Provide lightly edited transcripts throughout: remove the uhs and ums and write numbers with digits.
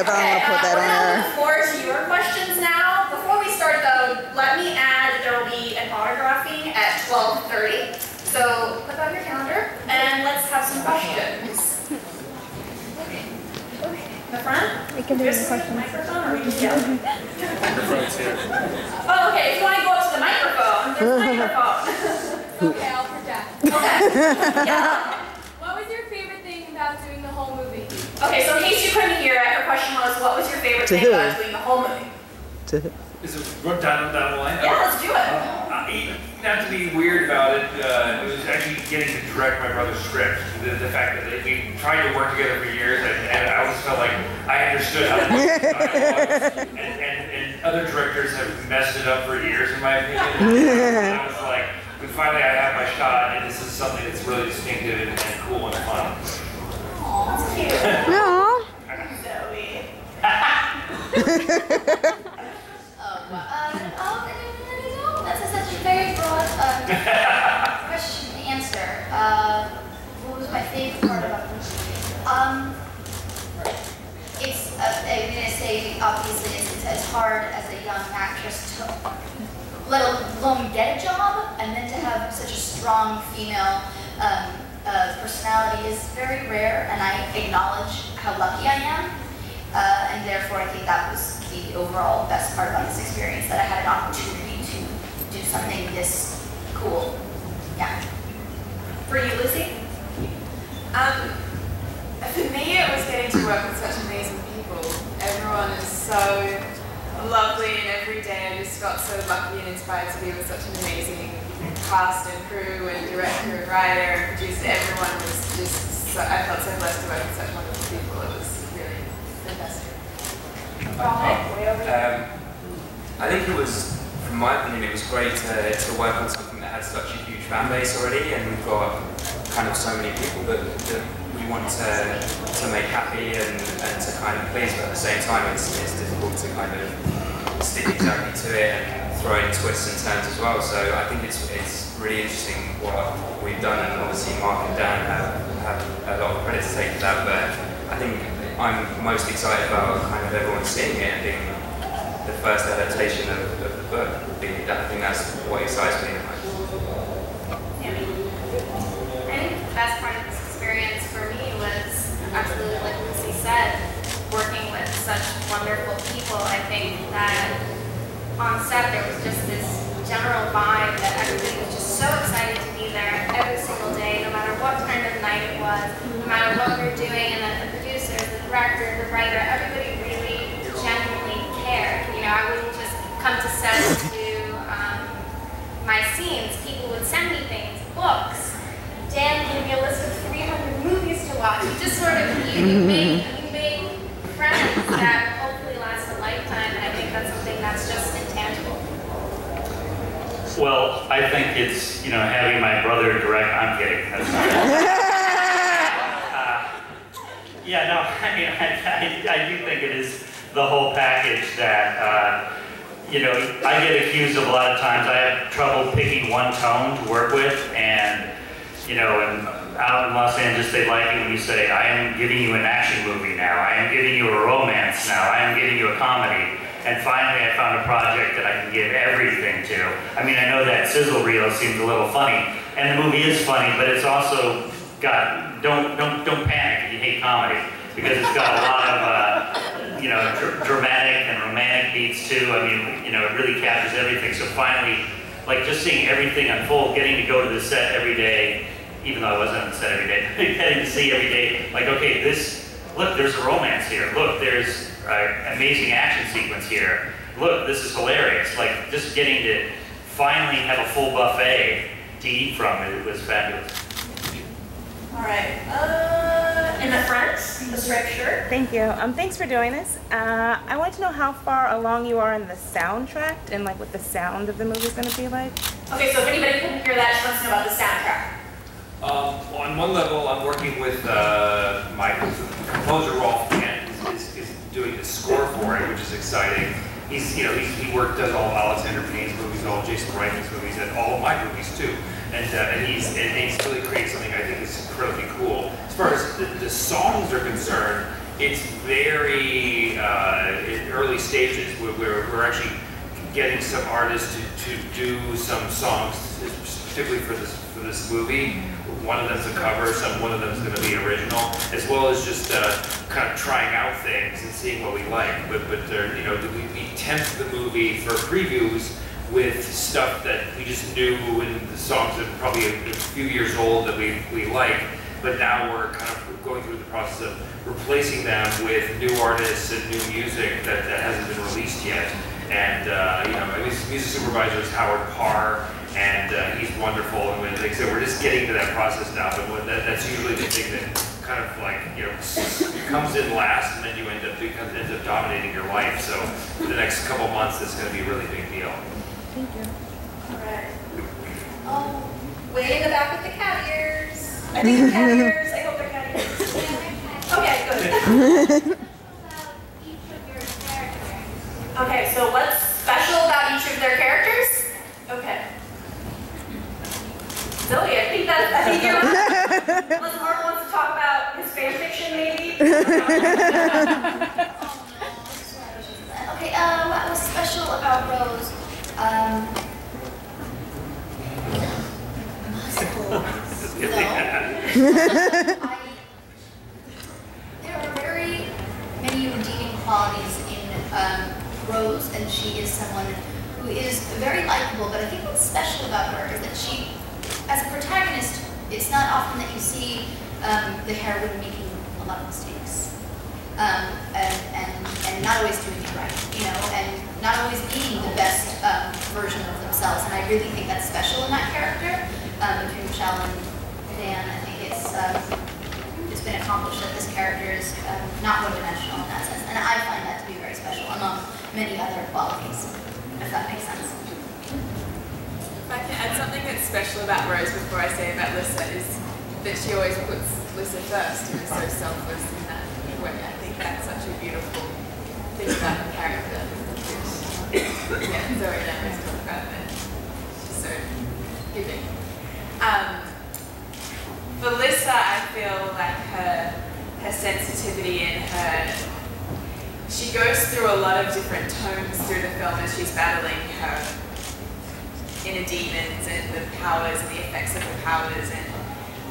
if I don't want to put that on there. there. We're going to to your questions now. Before we start though, let me add that there will be an autographing at 12:30. So put that on your calendar and let's have some questions. Okay. In the front? We can do the questions. Microphone or we just yell? Microphone's here. Oh, okay. If you want to go up to the microphone, there's a microphone. Okay, I'll project. Okay. Yeah. What was your favorite thing about doing the whole movie? Okay, so in case you couldn't hear it, her question was, what was your favorite thing about doing the whole movie? Is it down the line? Yeah, let's do it. Not to be weird about it, it was actually getting to direct my brother's script. The fact that we tried to work together for years, and I always felt like I understood how to work dialogue. And other directors have messed it up for years, in my opinion. And I was like, but finally I have my shot, and this is something that's really distinctive and cool and fun. Aw, that's cute. Aww. Zoey. That's such a very broad question to answer. What was my favorite part about the movie? I'm going to say, obviously, it's hard as a young actress to, let alone get a job, and then to have such a strong female personality is very rare, and I acknowledge how lucky I am. And therefore, I think that was the overall best part about this experience, that I had an opportunity to do something this cool. Yeah. For you, Lizzie? For me, it was getting to work with such amazing people. Everyone is so lovely, and every day I just got so lucky and inspired to be with such an amazing cast and crew and director and writer and producer. Everyone was just, I felt so blessed to work with such wonderful people. It was really fantastic. I think it was, from my opinion, it was great to work on something that had such a huge fan base already, and we've got kind of so many people that we want to make happy and to kind of please, but at the same time it's difficult to kind of stick exactly to it and throw in twists and turns as well. So I think it's really interesting what we've done, and obviously Mark and Dan have a lot of credit to take for that, but I think I'm most excited about kind of everyone seeing it and being the first adaptation of the book. I think that's what excites me the most. Sami? I think the best part of this experience for me was absolutely, like Lucy said, working with such wonderful people. I think that on set there was just this general vibe that everybody was just so excited to be there every single day, no matter what kind of night it was, no matter what we were doing, and that the producers, the director, the writer, everybody really genuinely cared. You know, I wouldn't just come to set to do my scenes. People would send me things, books. Dan gave me a list of 300 movies to watch. You just sort of, you make friends that hopefully last a lifetime, and I think that's something that's just intangible. Well, I think it's, having my brother direct, I'm kidding. That's not yeah, no, I do think it is the whole package that, I get accused of a lot of times. I have trouble picking one tone to work with, and, and out in Los Angeles, they like it when you say, I am giving you an action movie now, I am giving you a romance now, I am giving you a comedy. And finally, I found a project that I can give everything to. I mean, I know that sizzle reel seems a little funny, and the movie is funny, but it's also got, don't panic if you hate comedy, because it's got a lot of, dramatic and romantic beats too. I mean, it really captures everything. So finally, like just seeing everything unfold, getting to go to the set every day, even though I wasn't on the set every day, getting to see every day, like, okay, look, there's a romance here. Look, there's an amazing action sequence here. Look, this is hilarious. Like, just getting to finally have a full buffet to eat from, it was fabulous. All right, in the front, the striped shirt. Thank you. Thanks for doing this. I want to know how far along you are in the soundtrack and like what the sound of the movie is going to be like. Okay, so if anybody couldn't hear that, she wants to know about the soundtrack. On one level, I'm working with my composer Rolf Kent is doing the score for it, which is exciting. He does all Alexander Payne's movies, all Jason Reitman's movies, and all of my movies too. And he's really created something I think is incredibly cool. As far as the songs are concerned, it's very in early stages. We're actually getting some artists to do some songs, particularly for this movie. One of them's a cover, one of them's going to be original, as well as just kind of trying out things and seeing what we like. But you know, we tempt the movie for previews with stuff that we just knew, and the songs that are probably a few years old that we like. But now we're kind of going through the process of replacing them with new artists and new music that hasn't been released yet. And you know, my music supervisor is Howard Parr, and he's wonderful. And like I said, we're just getting to that process now. But that's usually the thing that kind of like, you know, comes in last, and then you ends up dominating your life. So for the next couple months, it's going to be a really big deal. Thank you. All right. Oh, way in the back with the cat ears. I think they're cat ears. I hope they're cat ears. Okay, good. Okay, so what's special about each of their characters? Okay. Zoey, I think you're right. Unless Mark wants to talk about his fan fiction, maybe? Okay, what was special about Rose? Muscles. No. There are very many redeeming qualities in Rose, and she is someone who is very likable, but I think what's special about her is that she, as a protagonist, it's not often that you see the heroine making a lot of mistakes, and not always doing it right, you know, and not always being the best version of themselves, and I really think that's special in that character. Between Richelle and Dan, I think it's been accomplished that this character is not one-dimensional in that sense, and I find that to be very special among many other qualities, if that makes sense. If I can add something that's special about Rose before I say about Lissa, is that she always puts Lissa first and is so selfless in that way. I think that's such a beautiful thing about the character. Yeah, Zoey and I always talk about it. She's so giving. For Lissa, I feel like her sensitivity and she goes through a lot of different tones through the film as she's battling her inner demons and the powers and the effects of the powers, and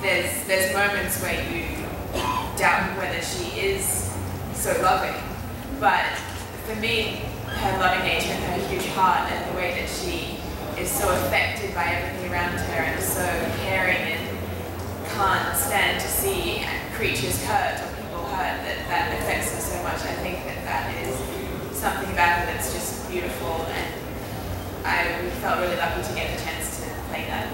there's moments where you doubt whether she is so loving. But for me, her loving nature and her huge heart and the way that she is so affected by everything around her and so caring and can't stand to see creatures hurt or people hurt, that affects her so much. I think that is something about her that's just beautiful, and I felt really lucky to get the chance to play that.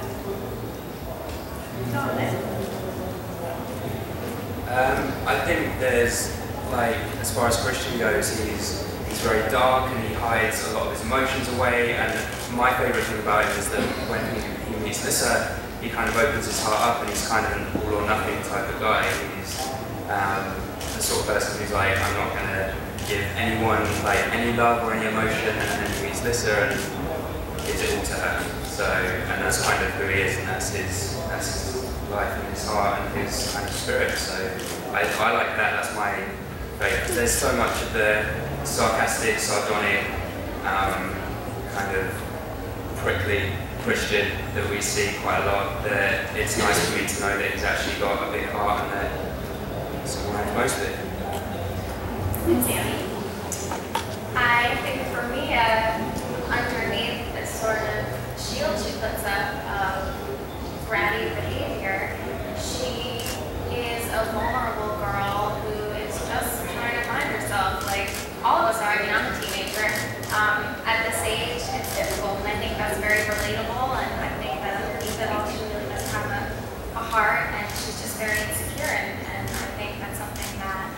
I think there's, like, as far as Christian goes, he's very dark and he hides a lot of his emotions away, and my favourite thing about him is that when he meets Lissa, he kind of opens his heart up, and he's kind of an all or nothing type of guy. He's the sort of person who's like, I'm not going to give anyone like any love or any emotion, and then he meets Lissa and gives it all to her. So, and that's kind of who he is, and that's his life and his heart and his kind of spirit. So I like that. That's my favourite. There's so much of the sarcastic, sardonic, kind of prickly Christian that we see quite a lot, that it's nice for me to know that he's actually got a big heart and that someone knows most of it. Sami? I think for me, underneath this sort of shield she puts up of bratty behavior, she is a vulnerable girl who is just trying to find herself, like all of us are. I mean, I'm a teenager. At this age, it's difficult, and I think that's very relatable, and I think that underneath it all, she really does have a heart, and she's just very insecure, and I think that's something that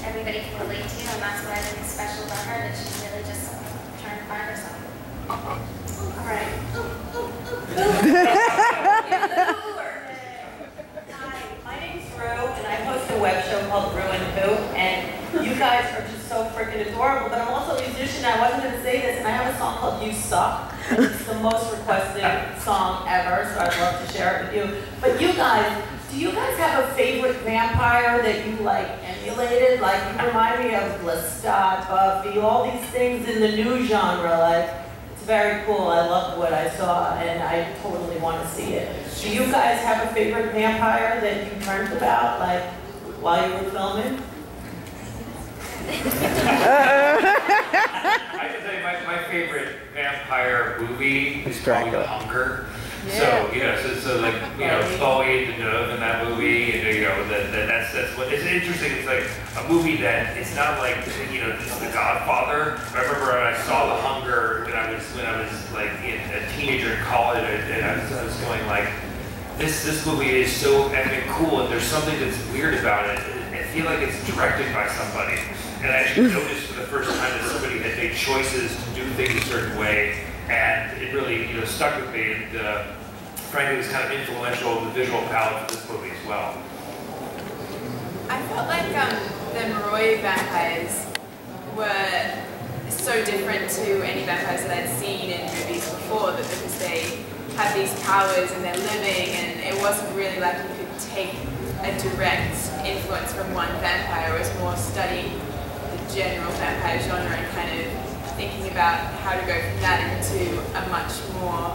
everybody can relate to, and that's what I think is special about her, that she's really just trying to find herself. All right. Hi, my name's Rue, and I host a web show called Rue and Who, and you guys are just so freaking adorable, but I'm also a musician. I wasn't going to say this, and I have a song called You Suck, and it's the most requested song ever, so I'd love to share it with you. But you guys, do you guys have a favorite vampire that you like, and stimulated. Like, you remind me of Lestat, Buffy, all these things in the new genre. Like, it's very cool. I love what I saw, and I totally want to see it. Do you guys have a favorite vampire that you dreamt about, like, while you were filming? I can tell you my favorite vampire movie is probably The Hunger. Yeah. So, you know, so like, you know, Zoey Deutch in that movie, and you know, that's what, it's interesting. It's like a movie that it's not like, you know, it's The Godfather. I remember when I saw The Hunger when I was like a teenager in college, and I was going like, this movie is so epic cool, and there's something that's weird about it. I feel like it's directed by somebody. And I actually noticed for the first time that somebody had made choices to do things a certain way, and it really, you know, stuck with me. And frankly, it was kind of influential in the visual palette for this movie as well. I felt like the Moroi vampires were so different to any vampires that I'd seen in movies before, that because they have these powers and they're living, and it wasn't really like you could take a direct influence from one vampire. It was more studying the general vampire genre and kind of thinking about how to go from that into a much more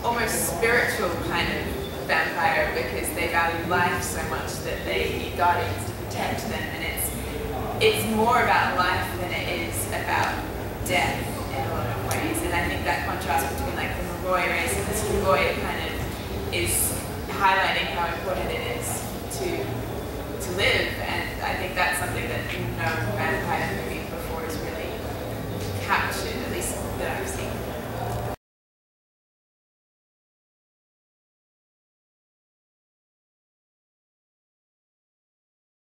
almost spiritual kind of vampire, because they value life so much that they need guardians to protect them, and it's more about life than it is about death in a lot of ways. And I think that contrast between like the Moroi race and the Strigoi kind of is highlighting how important it is to live, and I think that's something that no vampire movie